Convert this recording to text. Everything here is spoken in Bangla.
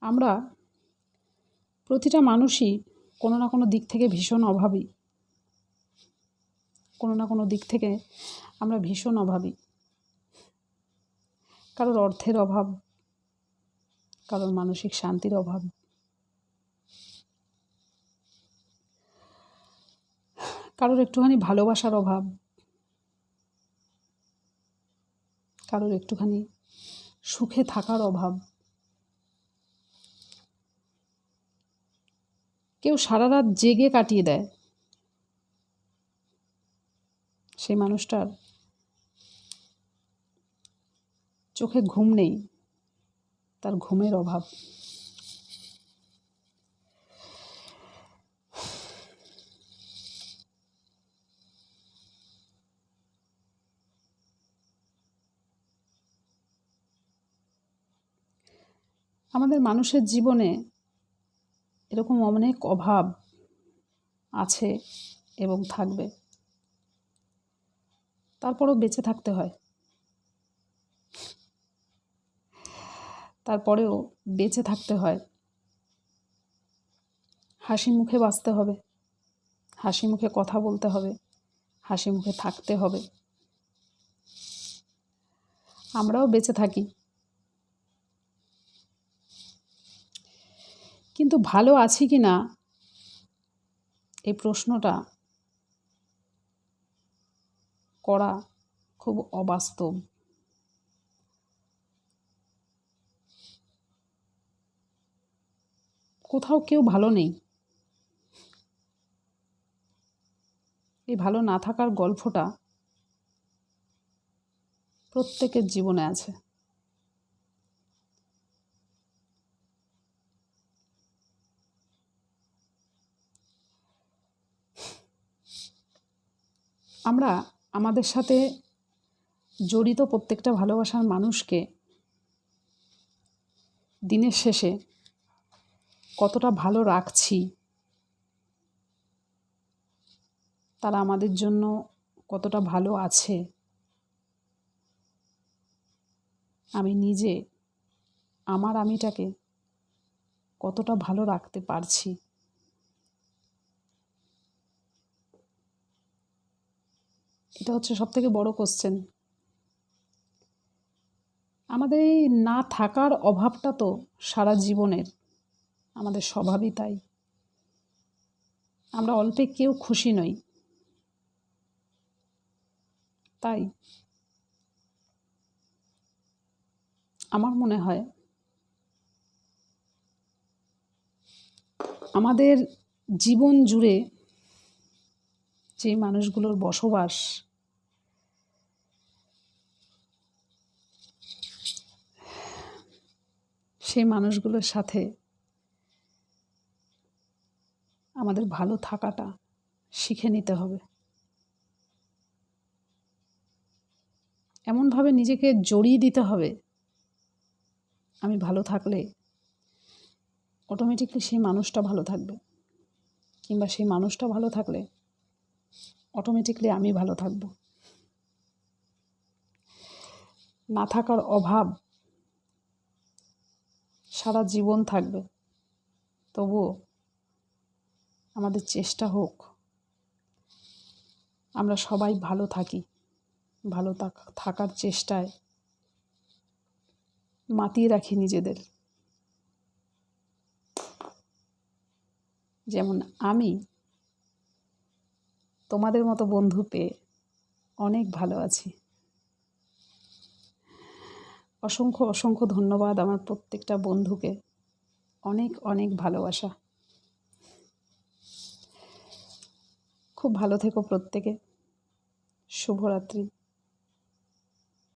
আমরা প্রতিটা মানুষই কোনো না কোনো দিক থেকে ভীষণ অভাবী। কোনো না কোনো দিক থেকে আমরা ভীষণ অভাবী। কারোর অর্থের অভাব, কারোর মানসিক শান্তির অভাব, কারোর একটুখানি ভালোবাসার অভাব, কারোর একটুখানি সুখে থাকার অভাব। কেউ সারা রাত জেগে কাটিয়ে দেয়, সেই মানুষটার চোখে ঘুম নেই, তার ঘুমের অভাব। আমাদের মানুষের জীবনে এরকম অনেক অভাব আছে এবং থাকবে, তারপরেও বেঁচে থাকতে হয়। তারপরেও বেঁচে থাকতে হয়, হাসি মুখে বাঁচতে হবে, হাসি মুখে কথা বলতে হবে, হাসি মুখে থাকতে হবে। আমরাও বেঁচে থাকি, কিন্তু ভালো আছি কি না এই প্রশ্নটা করা খুব অবাস্তব। কোথাও কেউ ভালো নেই। এই ভালো না থাকার গল্পটা প্রত্যেকের জীবনে আছে। আমরা আমাদের সাথে জড়িত প্রত্যেকটা ভালোবাসার মানুষকে দিনের শেষে কতটা ভালো রাখছি, তারা আমাদের জন্য কতটা ভালো আছে, আমি নিজে আমার আমিটাকে কতটা ভালো রাখতে পারছি, এটা হচ্ছে সবথেকে বড় কোশ্চেন। আমাদের এই না থাকার অভাবটা তো সারা জীবনের, আমাদের স্বভাবই তাই। আমরা অল্পে কেউ খুশি নই। তাই আমার মনে হয় আমাদের জীবন জুড়ে যে মানুষগুলোর বসবাস, সেই মানুষগুলোর সাথে আমাদের ভালো থাকাটা শিখে নিতে হবে। এমনভাবে নিজেকে জড়িয়ে দিতে হবে, আমি ভালো থাকলে অটোমেটিকলি সেই মানুষটা ভালো থাকবে, কিংবা সেই মানুষটা ভালো থাকলে অটোমেটিকলি আমি ভালো থাকব। না থাকার অভাব সারা জীবন থাকবে, তবুও আমাদের চেষ্টা হোক আমরা সবাই ভালো থাকি। ভালো থাকার চেষ্টায় মাতিয়ে রাখি নিজেদের। যেমন আমি তোমাদের মতো বন্ধু পেয়ে অনেক ভালো আছি। অসংখ্য অসংখ্য ধন্যবাদ আমার প্রত্যেকটা বন্ধুকে, অনেক অনেক ভালোবাসা। খুব ভালো থেকো প্রত্যেকে। শুভরাত্রি।